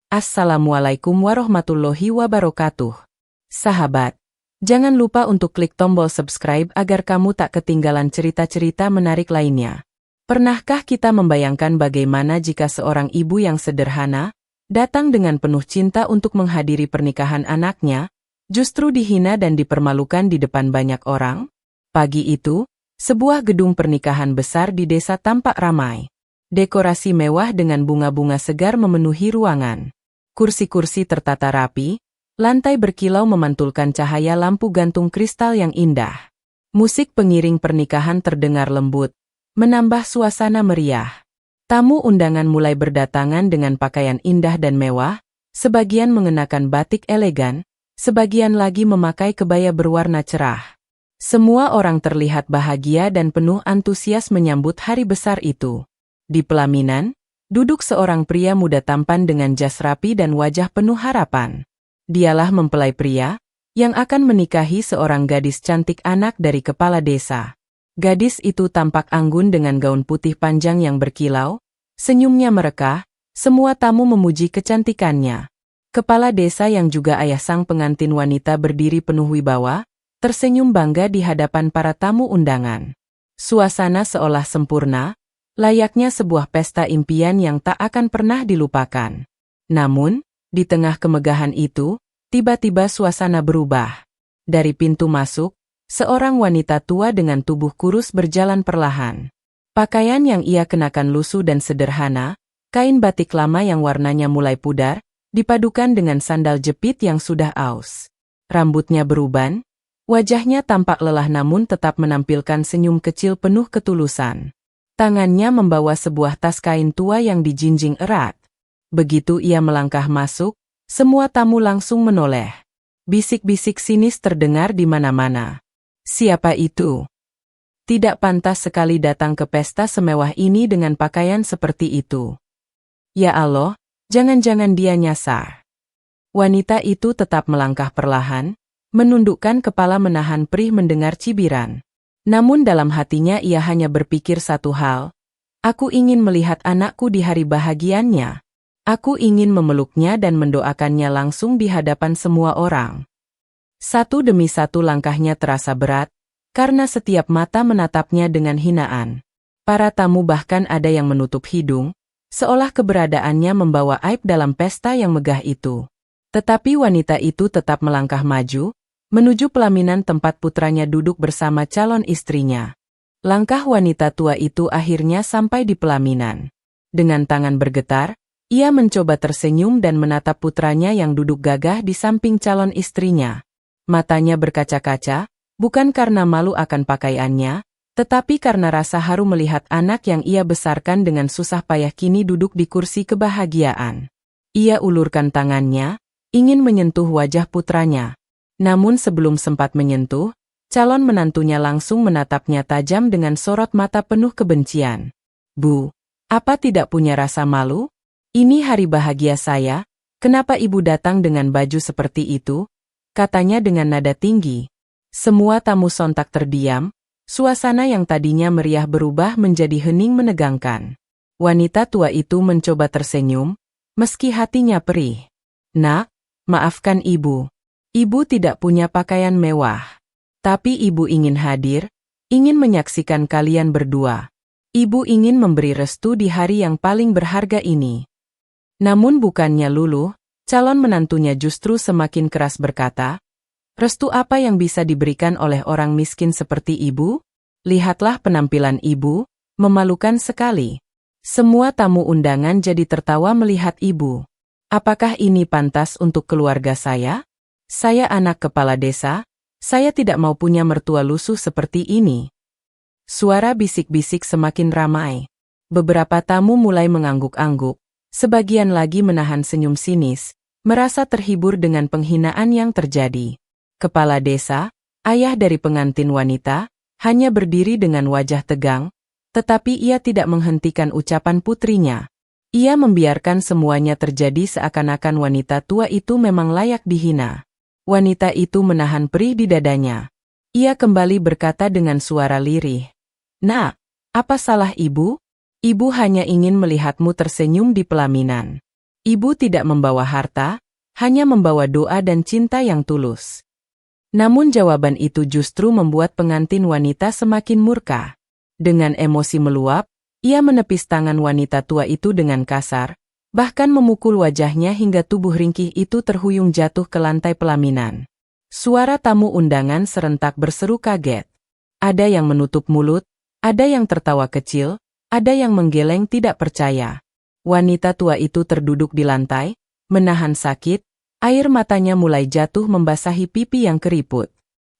Assalamualaikum warahmatullahi wabarakatuh. Sahabat, jangan lupa untuk klik tombol subscribe agar kamu tak ketinggalan cerita-cerita menarik lainnya. Pernahkah kita membayangkan bagaimana jika seorang ibu yang sederhana, datang dengan penuh cinta untuk menghadiri pernikahan anaknya, justru dihina dan dipermalukan di depan banyak orang? Pagi itu, sebuah gedung pernikahan besar di desa tampak ramai. Dekorasi mewah dengan bunga-bunga segar memenuhi ruangan. Kursi-kursi tertata rapi, lantai berkilau memantulkan cahaya lampu gantung kristal yang indah. Musik pengiring pernikahan terdengar lembut, menambah suasana meriah. Tamu undangan mulai berdatangan dengan pakaian indah dan mewah, sebagian mengenakan batik elegan, sebagian lagi memakai kebaya berwarna cerah. Semua orang terlihat bahagia dan penuh antusias menyambut hari besar itu. Di pelaminan, duduk seorang pria muda tampan dengan jas rapi dan wajah penuh harapan. Dialah mempelai pria yang akan menikahi seorang gadis cantik anak dari kepala desa. Gadis itu tampak anggun dengan gaun putih panjang yang berkilau, senyumnya merekah, semua tamu memuji kecantikannya. Kepala desa yang juga ayah sang pengantin wanita berdiri penuh wibawa, tersenyum bangga di hadapan para tamu undangan. Suasana seolah sempurna, layaknya sebuah pesta impian yang tak akan pernah dilupakan. Namun, di tengah kemegahan itu, tiba-tiba suasana berubah. Dari pintu masuk, seorang wanita tua dengan tubuh kurus berjalan perlahan. Pakaian yang ia kenakan lusuh dan sederhana, kain batik lama yang warnanya mulai pudar, dipadukan dengan sandal jepit yang sudah aus. Rambutnya beruban, wajahnya tampak lelah namun tetap menampilkan senyum kecil penuh ketulusan. Tangannya membawa sebuah tas kain tua yang dijinjing erat. Begitu ia melangkah masuk, semua tamu langsung menoleh. Bisik-bisik sinis terdengar di mana-mana. Siapa itu? Tidak pantas sekali datang ke pesta semewah ini dengan pakaian seperti itu. Ya Allah, jangan-jangan dia nyasar. Wanita itu tetap melangkah perlahan, menundukkan kepala menahan perih mendengar cibiran. Namun dalam hatinya ia hanya berpikir satu hal. Aku ingin melihat anakku di hari bahagiannya. Aku ingin memeluknya dan mendoakannya langsung di hadapan semua orang. Satu demi satu langkahnya terasa berat, karena setiap mata menatapnya dengan hinaan. Para tamu bahkan ada yang menutup hidung, seolah keberadaannya membawa aib dalam pesta yang megah itu. Tetapi wanita itu tetap melangkah maju, menuju pelaminan tempat putranya duduk bersama calon istrinya. Langkah wanita tua itu akhirnya sampai di pelaminan. Dengan tangan bergetar, ia mencoba tersenyum dan menatap putranya yang duduk gagah di samping calon istrinya. Matanya berkaca-kaca, bukan karena malu akan pakaiannya, tetapi karena rasa haru melihat anak yang ia besarkan dengan susah payah kini duduk di kursi kebahagiaan. Ia ulurkan tangannya, ingin menyentuh wajah putranya. Namun sebelum sempat menyentuh, calon menantunya langsung menatapnya tajam dengan sorot mata penuh kebencian. Bu, apa tidak punya rasa malu? Ini hari bahagia saya, kenapa ibu datang dengan baju seperti itu? Katanya dengan nada tinggi. Semua tamu sontak terdiam, suasana yang tadinya meriah berubah menjadi hening menegangkan. Wanita tua itu mencoba tersenyum, meski hatinya perih. Nak, maafkan ibu. Ibu tidak punya pakaian mewah. Tapi ibu ingin hadir, ingin menyaksikan kalian berdua. Ibu ingin memberi restu di hari yang paling berharga ini. Namun bukannya luluh, calon menantunya justru semakin keras berkata, restu apa yang bisa diberikan oleh orang miskin seperti ibu? Lihatlah penampilan ibu, memalukan sekali. Semua tamu undangan jadi tertawa melihat ibu. Apakah ini pantas untuk keluarga saya? Saya anak kepala desa, saya tidak mau punya mertua lusuh seperti ini. Suara bisik-bisik semakin ramai. Beberapa tamu mulai mengangguk-angguk, sebagian lagi menahan senyum sinis, merasa terhibur dengan penghinaan yang terjadi. Kepala desa, ayah dari pengantin wanita, hanya berdiri dengan wajah tegang, tetapi ia tidak menghentikan ucapan putrinya. Ia membiarkan semuanya terjadi seakan-akan wanita tua itu memang layak dihina. Wanita itu menahan perih di dadanya. Ia kembali berkata dengan suara lirih. Nak, apa salah ibu? Ibu hanya ingin melihatmu tersenyum di pelaminan. Ibu tidak membawa harta, hanya membawa doa dan cinta yang tulus. Namun jawaban itu justru membuat pengantin wanita semakin murka. Dengan emosi meluap, ia menepis tangan wanita tua itu dengan kasar, bahkan memukul wajahnya hingga tubuh ringkih itu terhuyung jatuh ke lantai pelaminan. Suara tamu undangan serentak berseru kaget. Ada yang menutup mulut, ada yang tertawa kecil, ada yang menggeleng tidak percaya. Wanita tua itu terduduk di lantai, menahan sakit, air matanya mulai jatuh membasahi pipi yang keriput.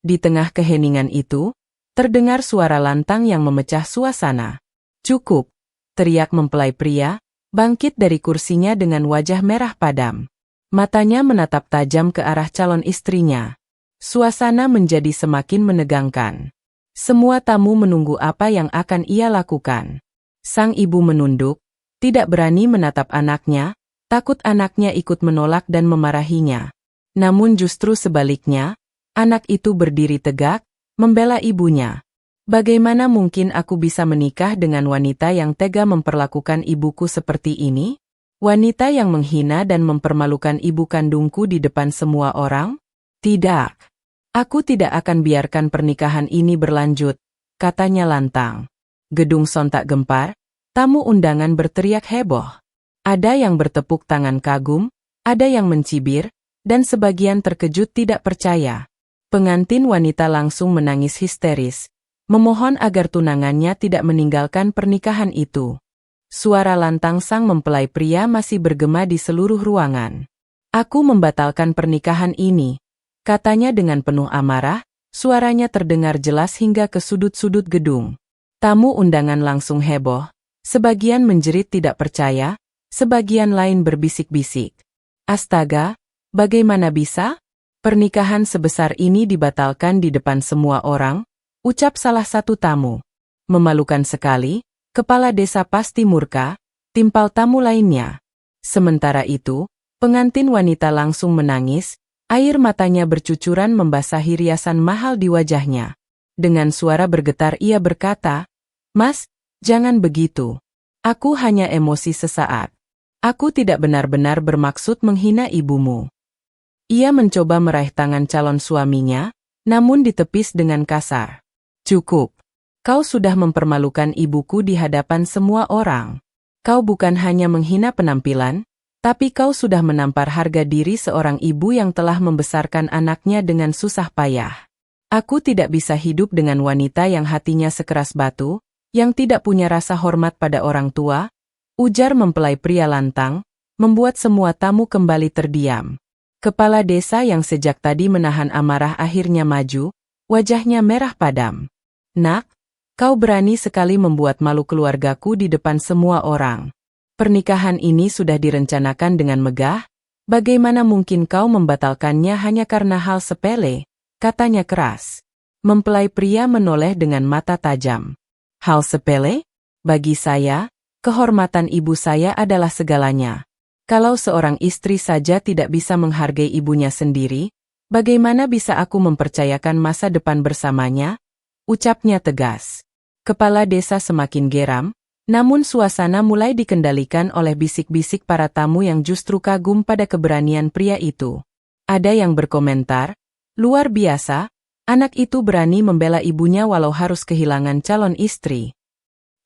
Di tengah keheningan itu, terdengar suara lantang yang memecah suasana. "Cukup!" teriak mempelai pria, bangkit dari kursinya dengan wajah merah padam. Matanya menatap tajam ke arah calon istrinya. Suasana menjadi semakin menegangkan. Semua tamu menunggu apa yang akan ia lakukan. Sang ibu menunduk, tidak berani menatap anaknya, takut anaknya ikut menolak dan memarahinya. Namun justru sebaliknya, anak itu berdiri tegak, membela ibunya. "Bagaimana mungkin aku bisa menikah dengan wanita yang tega memperlakukan ibuku seperti ini? Wanita yang menghina dan mempermalukan ibu kandungku di depan semua orang? Tidak. Aku tidak akan biarkan pernikahan ini berlanjut," katanya lantang. Gedung sontak gempar, tamu undangan berteriak heboh. Ada yang bertepuk tangan kagum, ada yang mencibir, dan sebagian terkejut tidak percaya. Pengantin wanita langsung menangis histeris, memohon agar tunangannya tidak meninggalkan pernikahan itu. Suara lantang sang mempelai pria masih bergema di seluruh ruangan. "Aku membatalkan pernikahan ini," katanya dengan penuh amarah, suaranya terdengar jelas hingga ke sudut-sudut gedung. Tamu undangan langsung heboh, sebagian menjerit tidak percaya, sebagian lain berbisik-bisik. "Astaga, bagaimana bisa? Pernikahan sebesar ini dibatalkan di depan semua orang," ucap salah satu tamu. "Memalukan sekali, kepala desa pasti murka," timpal tamu lainnya. Sementara itu, pengantin wanita langsung menangis, air matanya bercucuran membasahi riasan mahal di wajahnya. Dengan suara bergetar ia berkata, "Mas, jangan begitu. Aku hanya emosi sesaat. Aku tidak benar-benar bermaksud menghina ibumu." Ia mencoba meraih tangan calon suaminya, namun ditepis dengan kasar. "Cukup. Kau sudah mempermalukan ibuku di hadapan semua orang. Kau bukan hanya menghina penampilan, tapi kau sudah menampar harga diri seorang ibu yang telah membesarkan anaknya dengan susah payah. Aku tidak bisa hidup dengan wanita yang hatinya sekeras batu, yang tidak punya rasa hormat pada orang tua," ujar mempelai pria lantang, membuat semua tamu kembali terdiam. Kepala desa yang sejak tadi menahan amarah akhirnya maju, wajahnya merah padam. "Nak, kau berani sekali membuat malu keluargaku di depan semua orang. Pernikahan ini sudah direncanakan dengan megah, bagaimana mungkin kau membatalkannya hanya karena hal sepele?" katanya keras. Mempelai pria menoleh dengan mata tajam. "Hal sepele? Bagi saya, kehormatan ibu saya adalah segalanya. Kalau seorang istri saja tidak bisa menghargai ibunya sendiri, bagaimana bisa aku mempercayakan masa depan bersamanya?" ucapnya tegas. Kepala desa semakin geram, namun suasana mulai dikendalikan oleh bisik-bisik para tamu yang justru kagum pada keberanian pria itu. Ada yang berkomentar, "Luar biasa, anak itu berani membela ibunya walau harus kehilangan calon istri."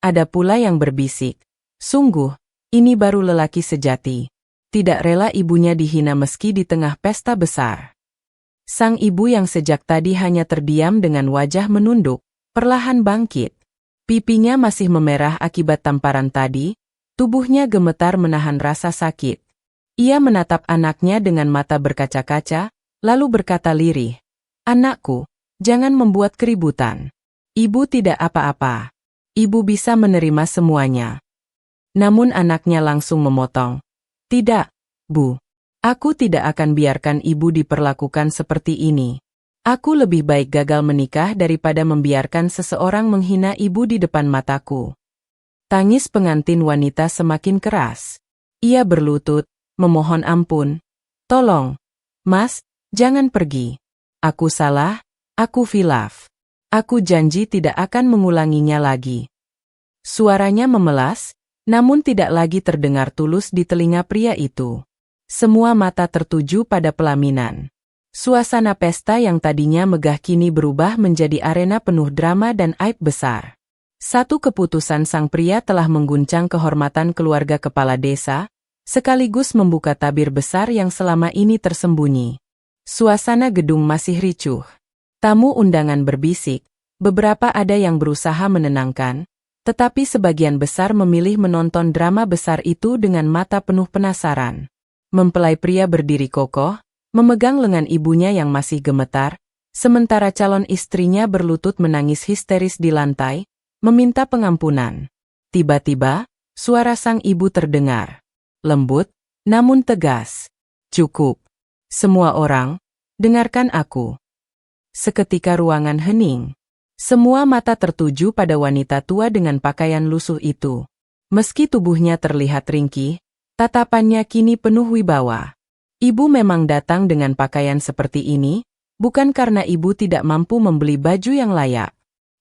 Ada pula yang berbisik, "Sungguh, ini baru lelaki sejati. Tidak rela ibunya dihina meski di tengah pesta besar." Sang ibu yang sejak tadi hanya terdiam dengan wajah menunduk, perlahan bangkit. Pipinya masih memerah akibat tamparan tadi, tubuhnya gemetar menahan rasa sakit. Ia menatap anaknya dengan mata berkaca-kaca, lalu berkata lirih, "Anakku, jangan membuat keributan. Ibu tidak apa-apa. Ibu bisa menerima semuanya." Namun anaknya langsung memotong, "Tidak, Bu. Aku tidak akan biarkan ibu diperlakukan seperti ini. Aku lebih baik gagal menikah daripada membiarkan seseorang menghina ibu di depan mataku." Tangis pengantin wanita semakin keras. Ia berlutut, memohon ampun. "Tolong, Mas, jangan pergi. Aku salah, aku khilaf. Aku janji tidak akan mengulanginya lagi." Suaranya memelas, Namun tidak lagi terdengar tulus di telinga pria itu. Semua mata tertuju pada pelaminan. Suasana pesta yang tadinya megah kini berubah menjadi arena penuh drama dan aib besar. Satu keputusan sang pria telah mengguncang kehormatan keluarga kepala desa, sekaligus membuka tabir besar yang selama ini tersembunyi. Suasana gedung masih ricuh. Tamu undangan berbisik, beberapa ada yang berusaha menenangkan, tetapi sebagian besar memilih menonton drama besar itu dengan mata penuh penasaran. Mempelai pria berdiri kokoh, memegang lengan ibunya yang masih gemetar, sementara calon istrinya berlutut menangis histeris di lantai, meminta pengampunan. Tiba-tiba, suara sang ibu terdengar. Lembut, namun tegas. Cukup. Semua orang, dengarkan aku. Seketika ruangan hening. Semua mata tertuju pada wanita tua dengan pakaian lusuh itu. Meski tubuhnya terlihat ringkih, tatapannya kini penuh wibawa. Ibu memang datang dengan pakaian seperti ini, bukan karena ibu tidak mampu membeli baju yang layak,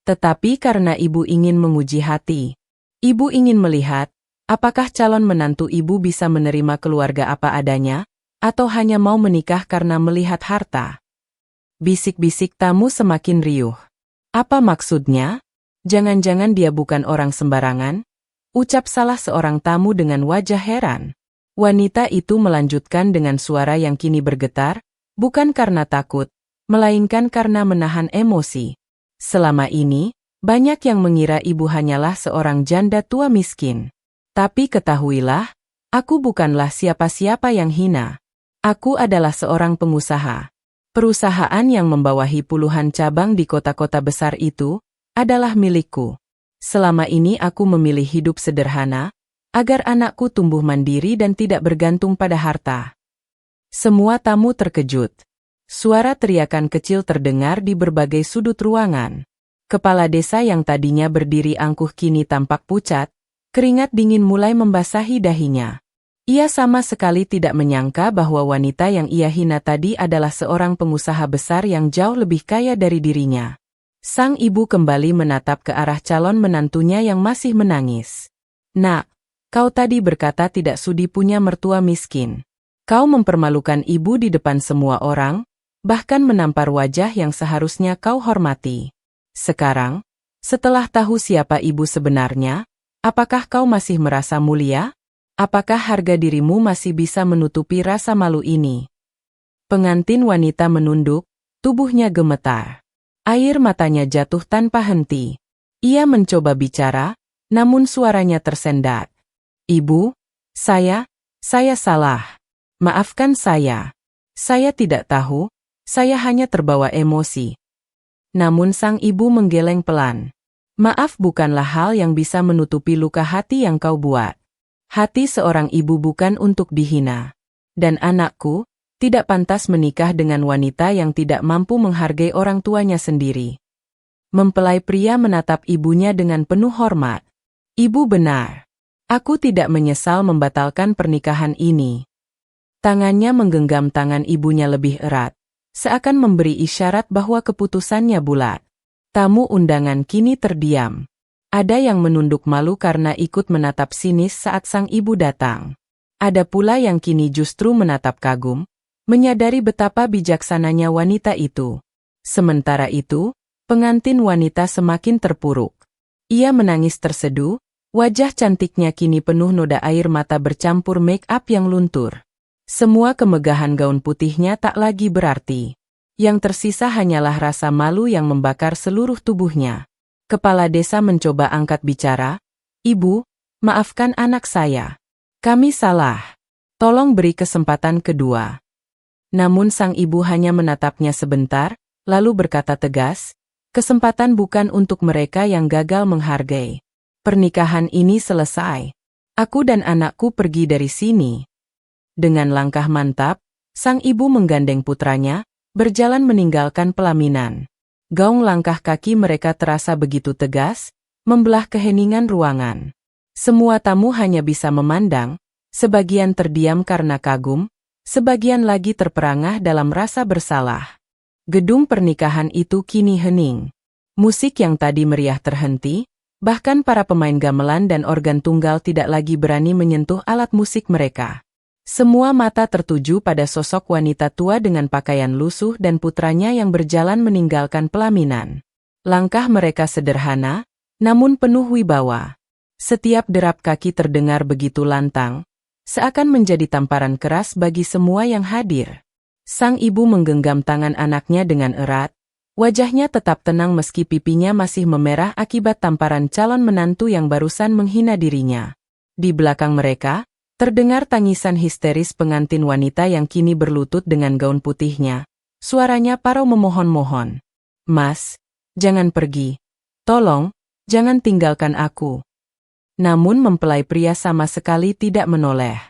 tetapi karena ibu ingin menguji hati. Ibu ingin melihat, apakah calon menantu ibu bisa menerima keluarga apa adanya, atau hanya mau menikah karena melihat harta. Bisik-bisik tamu semakin riuh. Apa maksudnya? Jangan-jangan dia bukan orang sembarangan? Ucap salah seorang tamu dengan wajah heran. Wanita itu melanjutkan dengan suara yang kini bergetar, bukan karena takut, melainkan karena menahan emosi. Selama ini, banyak yang mengira ibu hanyalah seorang janda tua miskin. Tapi ketahuilah, aku bukanlah siapa-siapa yang hina. Aku adalah seorang pengusaha. Perusahaan yang membawahi puluhan cabang di kota-kota besar itu adalah milikku. Selama ini aku memilih hidup sederhana, agar anakku tumbuh mandiri dan tidak bergantung pada harta. Semua tamu terkejut. Suara teriakan kecil terdengar di berbagai sudut ruangan. Kepala desa yang tadinya berdiri angkuh kini tampak pucat, keringat dingin mulai membasahi dahinya. Ia sama sekali tidak menyangka bahwa wanita yang ia hina tadi adalah seorang pengusaha besar yang jauh lebih kaya dari dirinya. Sang ibu kembali menatap ke arah calon menantunya yang masih menangis. Nak, kau tadi berkata tidak sudi punya mertua miskin. Kau mempermalukan ibu di depan semua orang, bahkan menampar wajah yang seharusnya kau hormati. Sekarang, setelah tahu siapa ibu sebenarnya, apakah kau masih merasa mulia? Apakah harga dirimu masih bisa menutupi rasa malu ini? Pengantin wanita menunduk, tubuhnya gemetar. Air matanya jatuh tanpa henti. Ia mencoba bicara, namun suaranya tersendat. Ibu, saya salah. Maafkan saya. Saya tidak tahu, saya hanya terbawa emosi. Namun sang ibu menggeleng pelan. Maaf bukanlah hal yang bisa menutupi luka hati yang kau buat. Hati seorang ibu bukan untuk dihina. Dan anakku tidak pantas menikah dengan wanita yang tidak mampu menghargai orang tuanya sendiri. Mempelai pria menatap ibunya dengan penuh hormat. Ibu benar. Aku tidak menyesal membatalkan pernikahan ini. Tangannya menggenggam tangan ibunya lebih erat, seakan memberi isyarat bahwa keputusannya bulat. Tamu undangan kini terdiam. Ada yang menunduk malu karena ikut menatap sinis saat sang ibu datang. Ada pula yang kini justru menatap kagum, menyadari betapa bijaksananya wanita itu. Sementara itu, pengantin wanita semakin terpuruk. Ia menangis terseduh, wajah cantiknya kini penuh noda air mata bercampur make-up yang luntur. Semua kemegahan gaun putihnya tak lagi berarti. Yang tersisa hanyalah rasa malu yang membakar seluruh tubuhnya. Kepala desa mencoba angkat bicara. Ibu, maafkan anak saya. Kami salah. Tolong beri kesempatan kedua. Namun sang ibu hanya menatapnya sebentar, lalu berkata tegas, kesempatan bukan untuk mereka yang gagal menghargai. Pernikahan ini selesai. Aku dan anakku pergi dari sini. Dengan langkah mantap, sang ibu menggandeng putranya, berjalan meninggalkan pelaminan. Gaung langkah kaki mereka terasa begitu tegas, membelah keheningan ruangan. Semua tamu hanya bisa memandang, sebagian terdiam karena kagum, sebagian lagi terperangah dalam rasa bersalah. Gedung pernikahan itu kini hening. Musik yang tadi meriah terhenti, Bahkan para pemain gamelan dan organ tunggal tidak lagi berani menyentuh alat musik mereka. Semua mata tertuju pada sosok wanita tua dengan pakaian lusuh dan putranya yang berjalan meninggalkan pelaminan. Langkah mereka sederhana, namun penuh wibawa. Setiap derap kaki terdengar begitu lantang, seakan menjadi tamparan keras bagi semua yang hadir. Sang ibu menggenggam tangan anaknya dengan erat, wajahnya tetap tenang meski pipinya masih memerah akibat tamparan calon menantu yang barusan menghina dirinya. Di belakang mereka, terdengar tangisan histeris pengantin wanita yang kini berlutut dengan gaun putihnya. Suaranya parau memohon-mohon. "Mas, jangan pergi. Tolong, jangan tinggalkan aku." Namun mempelai pria sama sekali tidak menoleh.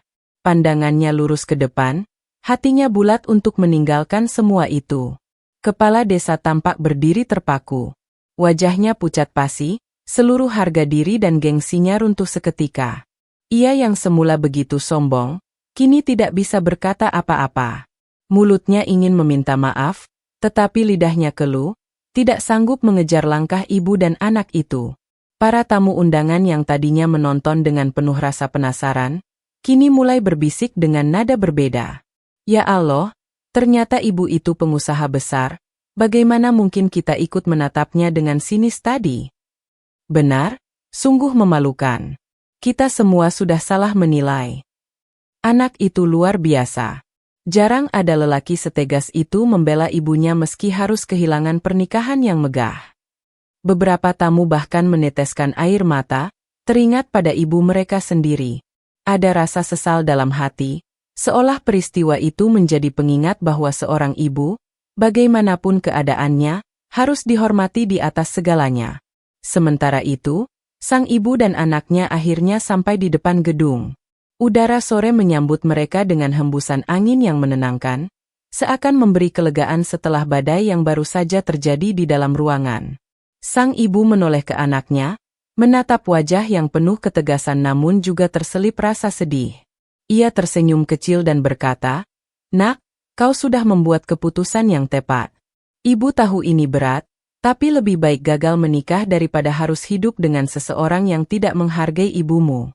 Pandangannya lurus ke depan, hatinya bulat untuk meninggalkan semua itu. Kepala desa tampak berdiri terpaku. Wajahnya pucat pasi, seluruh harga diri dan gengsinya runtuh seketika. Ia yang semula begitu sombong, kini tidak bisa berkata apa-apa. Mulutnya ingin meminta maaf, tetapi lidahnya keluh, tidak sanggup mengejar langkah ibu dan anak itu. Para tamu undangan yang tadinya menonton dengan penuh rasa penasaran, kini mulai berbisik dengan nada berbeda. "Ya Allah, ternyata ibu itu pengusaha besar, bagaimana mungkin kita ikut menatapnya dengan sinis tadi? Benar, sungguh memalukan. Kita semua sudah salah menilai. Anak itu luar biasa. Jarang ada lelaki setegas itu membela ibunya meski harus kehilangan pernikahan yang megah." Beberapa tamu bahkan meneteskan air mata, teringat pada ibu mereka sendiri. Ada rasa sesal dalam hati, seolah peristiwa itu menjadi pengingat bahwa seorang ibu, bagaimanapun keadaannya, harus dihormati di atas segalanya. Sementara itu, sang ibu dan anaknya akhirnya sampai di depan gedung. Udara sore menyambut mereka dengan hembusan angin yang menenangkan, seakan memberi kelegaan setelah badai yang baru saja terjadi di dalam ruangan. Sang ibu menoleh ke anaknya, menatap wajah yang penuh ketegasan namun juga terselip rasa sedih. Ia tersenyum kecil dan berkata, "Nak, kau sudah membuat keputusan yang tepat. Ibu tahu ini berat, tapi lebih baik gagal menikah daripada harus hidup dengan seseorang yang tidak menghargai ibumu."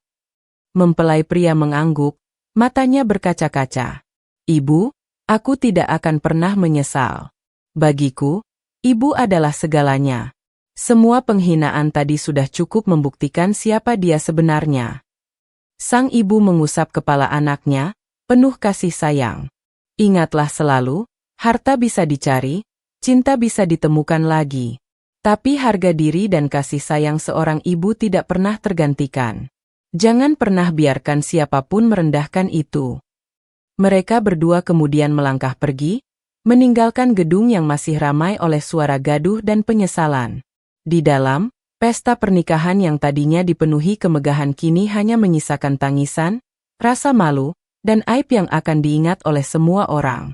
Mempelai pria mengangguk, matanya berkaca-kaca. "Ibu, aku tidak akan pernah menyesal. Bagiku, ibu adalah segalanya. Semua penghinaan tadi sudah cukup membuktikan siapa dia sebenarnya." Sang ibu mengusap kepala anaknya, penuh kasih sayang. "Ingatlah selalu, harta bisa dicari, cinta bisa ditemukan lagi. Tapi harga diri dan kasih sayang seorang ibu tidak pernah tergantikan. Jangan pernah biarkan siapapun merendahkan itu." Mereka berdua kemudian melangkah pergi, meninggalkan gedung yang masih ramai oleh suara gaduh dan penyesalan. Di dalam, pesta pernikahan yang tadinya dipenuhi kemegahan kini hanya menyisakan tangisan, rasa malu, dan aib yang akan diingat oleh semua orang.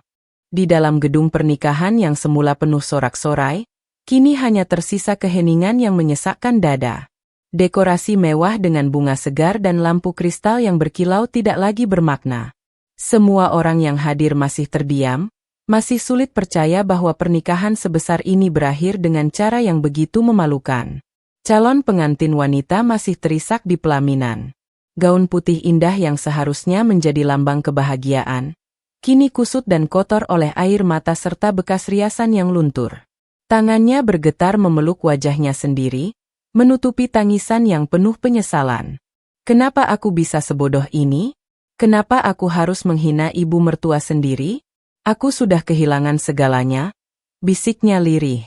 Di dalam gedung pernikahan yang semula penuh sorak-sorai, kini hanya tersisa keheningan yang menyesakkan dada. Dekorasi mewah dengan bunga segar dan lampu kristal yang berkilau tidak lagi bermakna. Semua orang yang hadir masih terdiam, masih sulit percaya bahwa pernikahan sebesar ini berakhir dengan cara yang begitu memalukan. Calon pengantin wanita masih terisak di pelaminan. Gaun putih indah yang seharusnya menjadi lambang kebahagiaan, kini kusut dan kotor oleh air mata serta bekas riasan yang luntur. Tangannya bergetar memeluk wajahnya sendiri, menutupi tangisan yang penuh penyesalan. "Kenapa aku bisa sebodoh ini? Kenapa aku harus menghina ibu mertua sendiri? Aku sudah kehilangan segalanya," bisiknya lirih.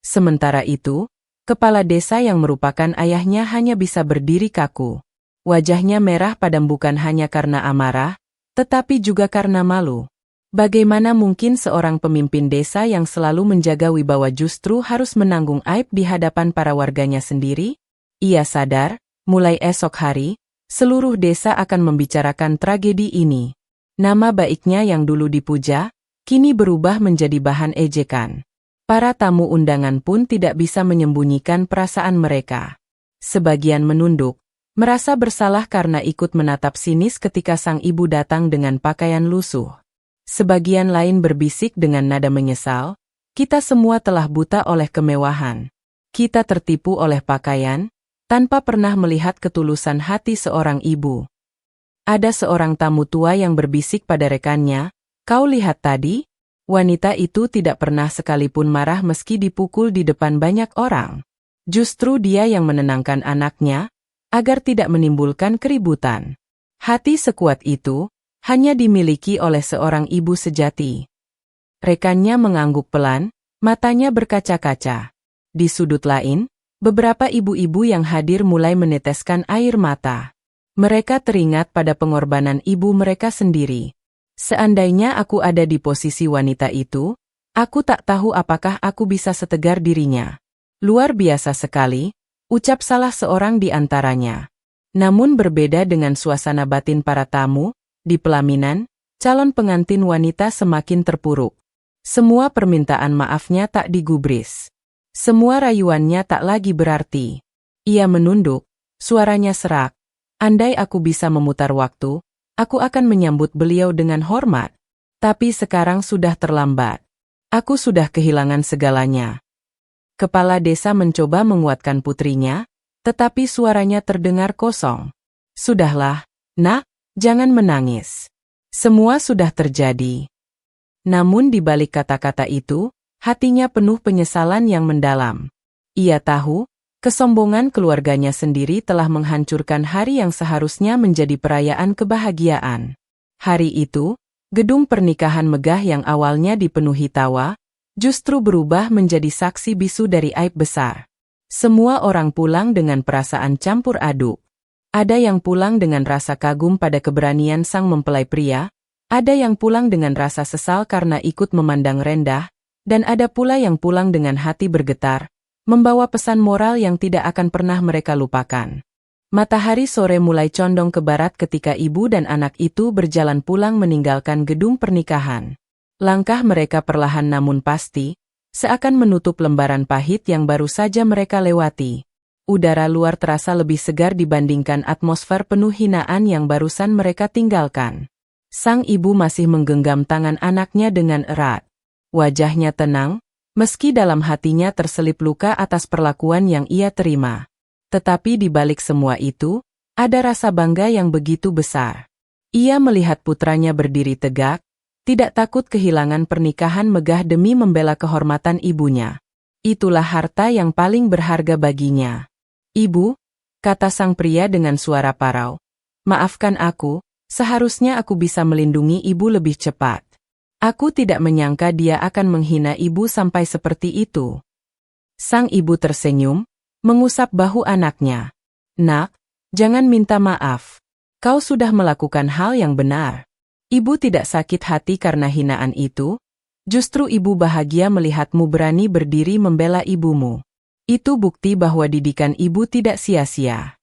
Sementara itu, kepala desa yang merupakan ayahnya hanya bisa berdiri kaku. Wajahnya merah padam bukan hanya karena amarah, tetapi juga karena malu. Bagaimana mungkin seorang pemimpin desa yang selalu menjaga wibawa justru harus menanggung aib di hadapan para warganya sendiri? Ia sadar, mulai esok hari, seluruh desa akan membicarakan tragedi ini. Nama baiknya yang dulu dipuja, kini berubah menjadi bahan ejekan. Para tamu undangan pun tidak bisa menyembunyikan perasaan mereka. Sebagian menunduk, merasa bersalah karena ikut menatap sinis ketika sang ibu datang dengan pakaian lusuh. Sebagian lain berbisik dengan nada menyesal, "Kita semua telah buta oleh kemewahan. Kita tertipu oleh pakaian, tanpa pernah melihat ketulusan hati seorang ibu. Ada seorang tamu tua yang berbisik pada rekannya, "Kau lihat tadi? Wanita itu tidak pernah sekalipun marah meski dipukul di depan banyak orang. Justru dia yang menenangkan anaknya, agar tidak menimbulkan keributan." Hati sekuat itu hanya dimiliki oleh seorang ibu sejati. Rekannya mengangguk pelan, matanya berkaca-kaca. Di sudut lain, beberapa ibu-ibu yang hadir mulai meneteskan air mata. Mereka teringat pada pengorbanan ibu mereka sendiri. Seandainya aku ada di posisi wanita itu, aku tak tahu apakah aku bisa setegar dirinya. Luar biasa sekali, ucap salah seorang di antaranya. Namun berbeda dengan suasana batin para tamu, di pelaminan, calon pengantin wanita semakin terpuruk. Semua permintaan maafnya tak digubris. Semua rayuannya tak lagi berarti. Ia menunduk, suaranya serak. "Andai aku bisa memutar waktu, aku akan menyambut beliau dengan hormat. Tapi sekarang sudah terlambat. Aku sudah kehilangan segalanya." Kepala desa mencoba menguatkan putrinya, tetapi suaranya terdengar kosong. "Sudahlah, Nak, jangan menangis. Semua sudah terjadi." Namun di balik kata-kata itu, hatinya penuh penyesalan yang mendalam. Ia tahu, kesombongan keluarganya sendiri telah menghancurkan hari yang seharusnya menjadi perayaan kebahagiaan. Hari itu, gedung pernikahan megah yang awalnya dipenuhi tawa, justru berubah menjadi saksi bisu dari aib besar. Semua orang pulang dengan perasaan campur aduk. Ada yang pulang dengan rasa kagum pada keberanian sang mempelai pria, ada yang pulang dengan rasa sesal karena ikut memandang rendah, dan ada pula yang pulang dengan hati bergetar, membawa pesan moral yang tidak akan pernah mereka lupakan. Matahari sore mulai condong ke barat ketika ibu dan anak itu berjalan pulang meninggalkan gedung pernikahan. Langkah mereka perlahan namun pasti, seakan menutup lembaran pahit yang baru saja mereka lewati. Udara luar terasa lebih segar dibandingkan atmosfer penuh hinaan yang barusan mereka tinggalkan. Sang ibu masih menggenggam tangan anaknya dengan erat. Wajahnya tenang, meski dalam hatinya terselip luka atas perlakuan yang ia terima. Tetapi di balik semua itu, ada rasa bangga yang begitu besar. Ia melihat putranya berdiri tegak, tidak takut kehilangan pernikahan megah demi membela kehormatan ibunya. Itulah harta yang paling berharga baginya. "Ibu," kata sang pria dengan suara parau, "maafkan aku, seharusnya aku bisa melindungi ibu lebih cepat. Aku tidak menyangka dia akan menghina ibu sampai seperti itu." Sang ibu tersenyum, mengusap bahu anaknya. "Nak, jangan minta maaf. Kau sudah melakukan hal yang benar. Ibu tidak sakit hati karena hinaan itu. Justru ibu bahagia melihatmu berani berdiri membela ibumu. Itu bukti bahwa didikan ibu tidak sia-sia."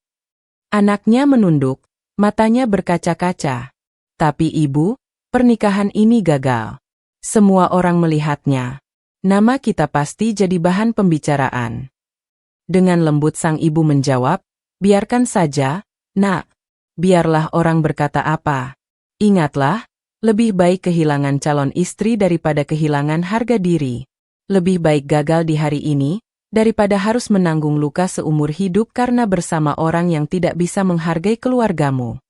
Anaknya menunduk, matanya berkaca-kaca. "Tapi ibu, pernikahan ini gagal. Semua orang melihatnya. Nama kita pasti jadi bahan pembicaraan." Dengan lembut sang ibu menjawab, "Biarkan saja, Nak. Biarlah orang berkata apa. Ingatlah, lebih baik kehilangan calon istri daripada kehilangan harga diri. Lebih baik gagal di hari ini, daripada harus menanggung luka seumur hidup karena bersama orang yang tidak bisa menghargai keluargamu."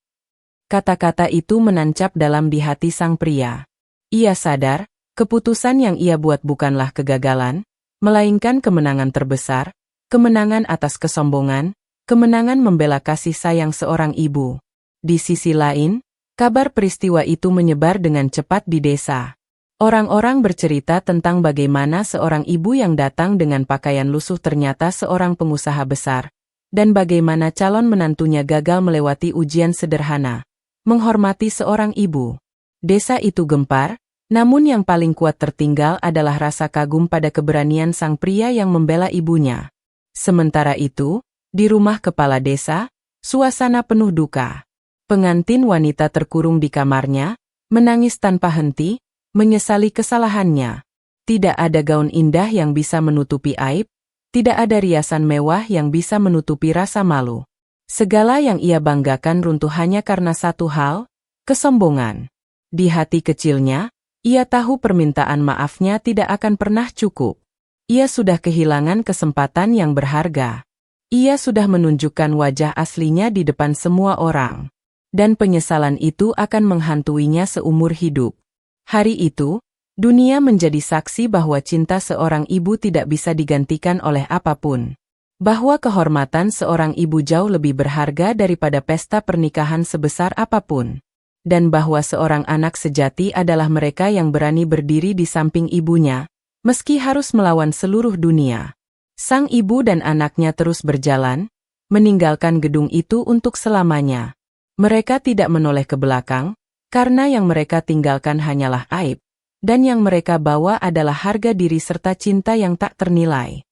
Kata-kata itu menancap dalam di hati sang pria. Ia sadar, keputusan yang ia buat bukanlah kegagalan, melainkan kemenangan terbesar, kemenangan atas kesombongan, kemenangan membela kasih sayang seorang ibu. Di sisi lain, kabar peristiwa itu menyebar dengan cepat di desa. Orang-orang bercerita tentang bagaimana seorang ibu yang datang dengan pakaian lusuh ternyata seorang pengusaha besar, dan bagaimana calon menantunya gagal melewati ujian sederhana, menghormati seorang ibu. Desa itu gempar, namun yang paling kuat tertinggal adalah rasa kagum pada keberanian sang pria yang membela ibunya. Sementara itu, di rumah kepala desa, suasana penuh duka. Pengantin wanita terkurung di kamarnya, menangis tanpa henti, menyesali kesalahannya. Tidak ada gaun indah yang bisa menutupi aib, tidak ada riasan mewah yang bisa menutupi rasa malu. Segala yang ia banggakan runtuh hanya karena satu hal, kesombongan. Di hati kecilnya, ia tahu permintaan maafnya tidak akan pernah cukup. Ia sudah kehilangan kesempatan yang berharga. Ia sudah menunjukkan wajah aslinya di depan semua orang. Dan penyesalan itu akan menghantuinya seumur hidup. Hari itu, dunia menjadi saksi bahwa cinta seorang ibu tidak bisa digantikan oleh apapun. Bahwa kehormatan seorang ibu jauh lebih berharga daripada pesta pernikahan sebesar apapun. Dan bahwa seorang anak sejati adalah mereka yang berani berdiri di samping ibunya, meski harus melawan seluruh dunia. Sang ibu dan anaknya terus berjalan, meninggalkan gedung itu untuk selamanya. Mereka tidak menoleh ke belakang, karena yang mereka tinggalkan hanyalah aib, dan yang mereka bawa adalah harga diri serta cinta yang tak ternilai.